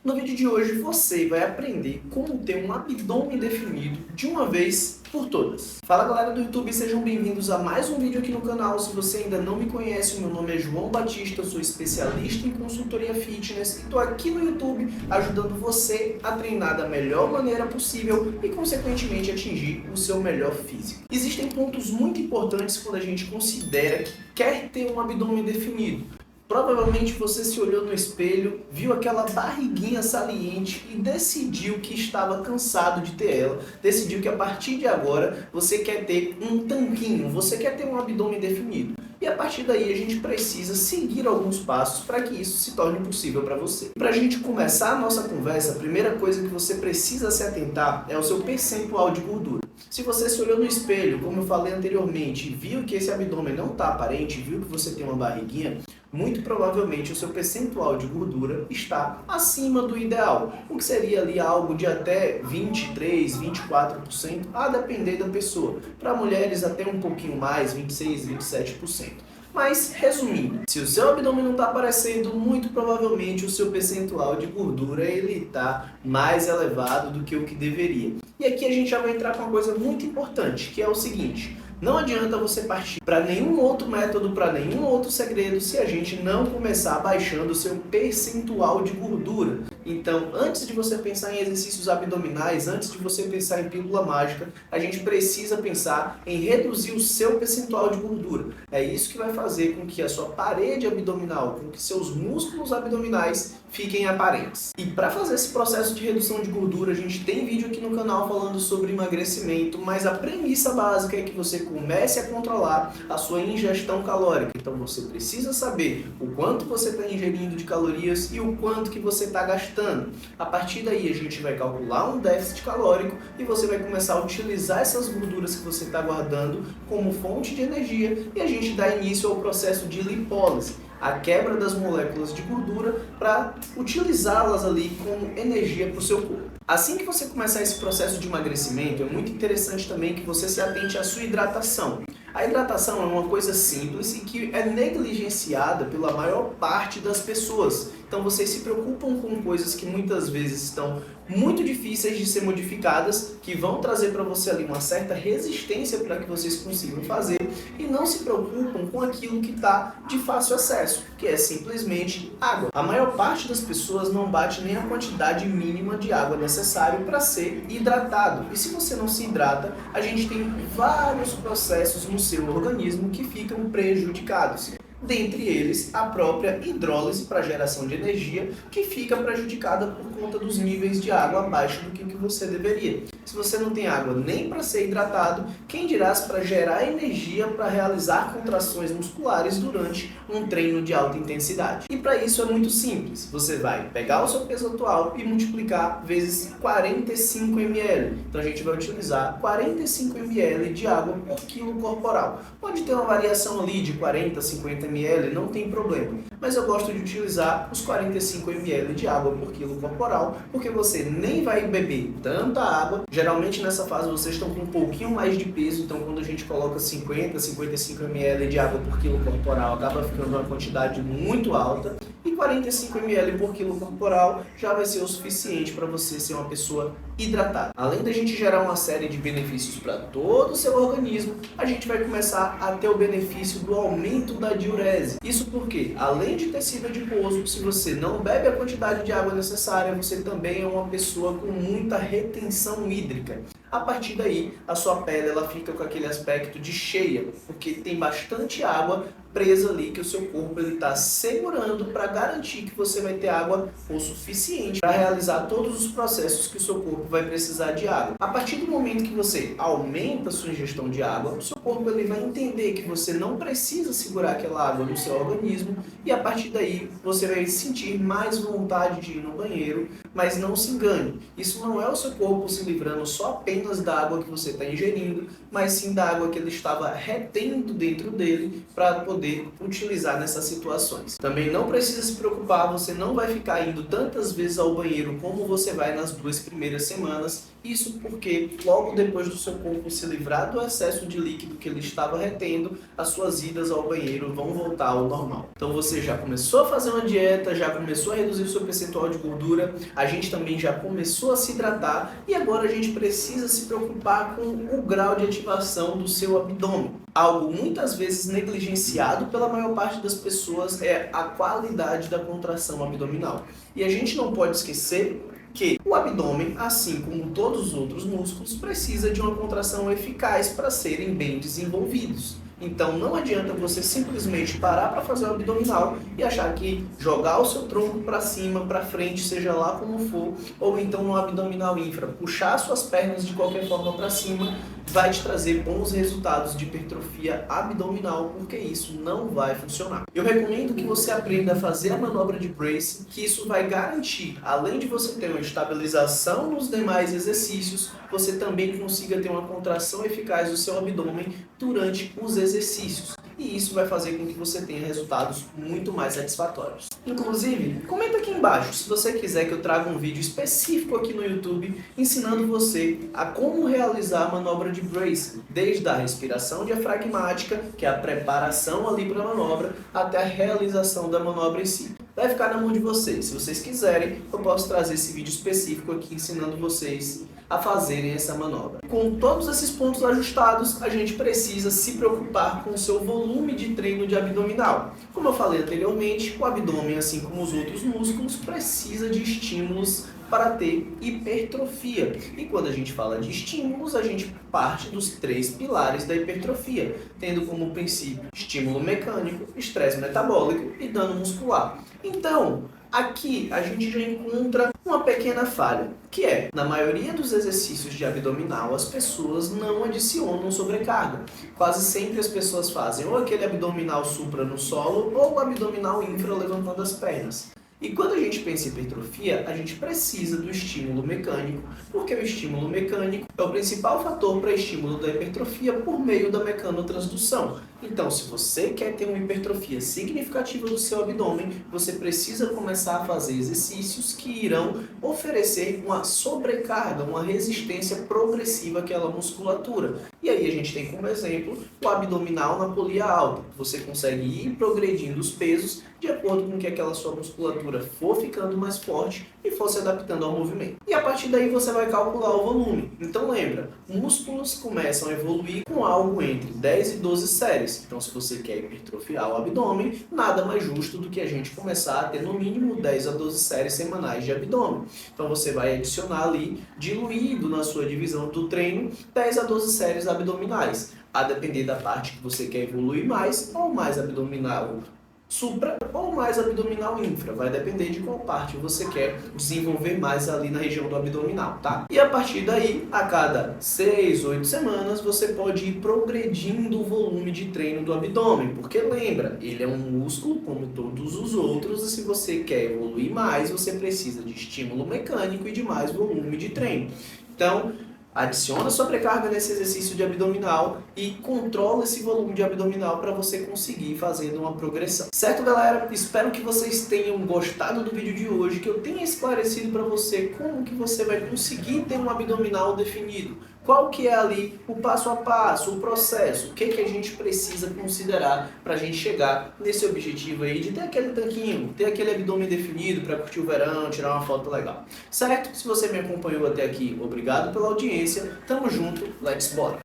No vídeo de hoje você vai aprender como ter um abdômen definido de uma vez por todas. Fala galera do YouTube, sejam bem-vindos a mais um vídeo aqui no canal. Se você ainda não me conhece, o meu nome é João Batista, eu sou especialista em consultoria fitness e estou aqui no YouTube ajudando você a treinar da melhor maneira possível e consequentemente atingir o seu melhor físico. Existem pontos muito importantes quando a gente considera que quer ter um abdômen definido. Provavelmente você se olhou no espelho, viu aquela barriguinha saliente e decidiu que estava cansado de ter ela. Decidiu que a partir de agora você quer ter um tanquinho, você quer ter um abdômen definido. E a partir daí a gente precisa seguir alguns passos para que isso se torne possível para você. Para a gente começar a nossa conversa, a primeira coisa que você precisa se atentar é o seu percentual de gordura. Se você se olhou no espelho, como eu falei anteriormente, e viu que esse abdômen não está aparente, viu que você tem uma barriguinha, muito provavelmente o seu percentual de gordura está acima do ideal, o que seria ali algo de até 23, 24%, a depender da pessoa. Para mulheres até um pouquinho mais, 26, 27%. Mas, resumindo, se o seu abdômen não está aparecendo, muito provavelmente o seu percentual de gordura está mais elevado do que o que deveria. E aqui a gente já vai entrar com uma coisa muito importante, que é o seguinte: não adianta você partir para nenhum outro método, para nenhum outro segredo, se a gente não começar baixando o seu percentual de gordura. Então, antes de você pensar em exercícios abdominais, antes de você pensar em pílula mágica, a gente precisa pensar em reduzir o seu percentual de gordura. É isso que vai fazer com que a sua parede abdominal, com que seus músculos abdominais fiquem aparentes. E para fazer esse processo de redução de gordura, a gente tem vídeo aqui no canal falando sobre emagrecimento, mas a premissa básica é que você comece a controlar a sua ingestão calórica. Então você precisa saber o quanto você está ingerindo de calorias e o quanto que você está gastando. A partir daí a gente vai calcular um déficit calórico e você vai começar a utilizar essas gorduras que você está guardando como fonte de energia e a gente dá início ao processo de lipólise, a quebra das moléculas de gordura para utilizá-las ali como energia para o seu corpo. Assim que você começar esse processo de emagrecimento, é muito interessante também que você se atente à sua hidratação. A hidratação é uma coisa simples e que é negligenciada pela maior parte das pessoas. Então vocês se preocupam com coisas que muitas vezes estão muito difíceis de ser modificadas, que vão trazer para você ali uma certa resistência para que vocês consigam fazer, e não se preocupam com aquilo que está de fácil acesso, que é simplesmente água. A maior parte das pessoas não bate nem a quantidade mínima de água necessária para ser hidratado. E se você não se hidrata, a gente tem vários processos no seu organismo que ficam prejudicados. Dentre eles, a própria hidrólise para geração de energia, que fica prejudicada por conta dos níveis de água abaixo do que você deveria. Se você não tem água nem para ser hidratado, quem dirá para gerar energia para realizar contrações musculares durante um treino de alta intensidade? E para isso é muito simples. Você vai pegar o seu peso atual e multiplicar vezes 45 ml. Então a gente vai utilizar 45 ml de água por quilo corporal. Pode ter uma variação ali de 40, 50 ml, não tem problema. Mas eu gosto de utilizar os 45 ml de água por quilo corporal, porque você nem vai beber tanta água. Geralmente nessa fase vocês estão com um pouquinho mais de peso, então quando a gente coloca 50, 55 ml de água por quilo corporal, acaba ficando uma quantidade muito alta. E 45 ml por quilo corporal já vai ser o suficiente para você ser uma pessoa hidratada. Além da gente gerar uma série de benefícios para todo o seu organismo, a gente vai começar a ter o benefício do aumento da diurese. Isso porque, além de tecido adiposo, se você não bebe a quantidade de água necessária, você também é uma pessoa com muita retenção hídrica. A partir daí, a sua pele ela fica com aquele aspecto de cheia, porque tem bastante água presa ali que o seu corpo está segurando para garantir que você vai ter água o suficiente para realizar todos os processos que o seu corpo vai precisar de água. A partir do momento que você aumenta a sua ingestão de água, o seu corpo ele vai entender que você não precisa segurar aquela água no seu organismo e a partir daí você vai sentir mais vontade de ir no banheiro, mas não se engane, isso não é o seu corpo se livrando só apenas da água que você está ingerindo, mas sim da água que ele estava retendo dentro dele para poder poder utilizar nessas situações. Também não precisa se preocupar, você não vai ficar indo tantas vezes ao banheiro como você vai nas 2 primeiras semanas. Isso porque logo depois do seu corpo se livrar do excesso de líquido que ele estava retendo, as suas idas ao banheiro vão voltar ao normal. Então você já começou a fazer uma dieta, já começou a reduzir o seu percentual de gordura, a gente também já começou a se hidratar e agora a gente precisa se preocupar com o grau de ativação do seu abdômen. Algo muitas vezes negligenciado pela maior parte das pessoas é a qualidade da contração abdominal. E a gente não pode esquecer que o abdômen, assim como todos os outros músculos, precisa de uma contração eficaz para serem bem desenvolvidos. Então não adianta você simplesmente parar para fazer o abdominal e achar que jogar o seu tronco para cima, para frente, seja lá como for, ou então no abdominal infra, puxar suas pernas de qualquer forma para cima, vai te trazer bons resultados de hipertrofia abdominal, porque isso não vai funcionar. Eu recomendo que você aprenda a fazer a manobra de brace, que isso vai garantir, além de você ter uma estabilização nos demais exercícios, você também consiga ter uma contração eficaz do seu abdômen durante os exercícios. E isso vai fazer com que você tenha resultados muito mais satisfatórios. Inclusive, comenta aqui embaixo se você quiser que eu traga um vídeo específico aqui no YouTube ensinando você a como realizar a manobra de brace, desde a respiração diafragmática, que é a preparação ali para a manobra, até a realização da manobra em si. Vai ficar na mão de vocês. Se vocês quiserem, eu posso trazer esse vídeo específico aqui ensinando vocês a fazerem essa manobra. Com todos esses pontos ajustados, a gente precisa se preocupar com o seu volume de treino de abdominal. Como eu falei anteriormente, o abdômen, assim como os outros músculos, precisa de estímulos para ter hipertrofia. E quando a gente fala de estímulos, a gente parte dos 3 pilares da hipertrofia, tendo como princípio estímulo mecânico, estresse metabólico e dano muscular. Então, aqui a gente já encontra uma pequena falha, que é, na maioria dos exercícios de abdominal, as pessoas não adicionam sobrecarga. Quase sempre as pessoas fazem ou aquele abdominal supra no solo ou o abdominal infra levantando as pernas. E quando a gente pensa em hipertrofia, a gente precisa do estímulo mecânico, porque o estímulo mecânico é o principal fator para estímulo da hipertrofia por meio da mecanotransdução. Então, se você quer ter uma hipertrofia significativa do seu abdômen, você precisa começar a fazer exercícios que irão oferecer uma sobrecarga, uma resistência progressiva àquela musculatura. E aí a gente tem como exemplo o abdominal na polia alta. Você consegue ir progredindo os pesos de acordo com que aquela sua musculatura for ficando mais forte e for se adaptando ao movimento. E a partir daí você vai calcular o volume. Então lembra, músculos começam a evoluir com algo entre 10 e 12 séries. Então se você quer hipertrofiar o abdômen, nada mais justo do que a gente começar a ter no mínimo 10 a 12 séries semanais de abdômen. Então você vai adicionar ali, diluído na sua divisão do treino, 10 a 12 séries abdominais. A depender da parte que você quer evoluir mais, ou mais abdominal supra ou mais abdominal infra, vai depender de qual parte você quer desenvolver mais ali na região do abdominal, tá? E a partir daí, a cada 6, 8 semanas, você pode ir progredindo o volume de treino do abdômen, porque lembra, ele é um músculo como todos os outros, e se você quer evoluir mais, você precisa de estímulo mecânico e de mais volume de treino. Então, adiciona sobrecarga nesse exercício de abdominal e controla esse volume de abdominal para você conseguir ir fazendo uma progressão. Certo, galera? Espero que vocês tenham gostado do vídeo de hoje, que eu tenha esclarecido para você como que você vai conseguir ter um abdominal definido. Qual que é ali o passo a passo, o processo, o que a gente precisa considerar para a gente chegar nesse objetivo aí de ter aquele tanquinho, ter aquele abdômen definido para curtir o verão, tirar uma foto legal. Certo? Se você me acompanhou até aqui, obrigado pela audiência, tamo junto, let's bora!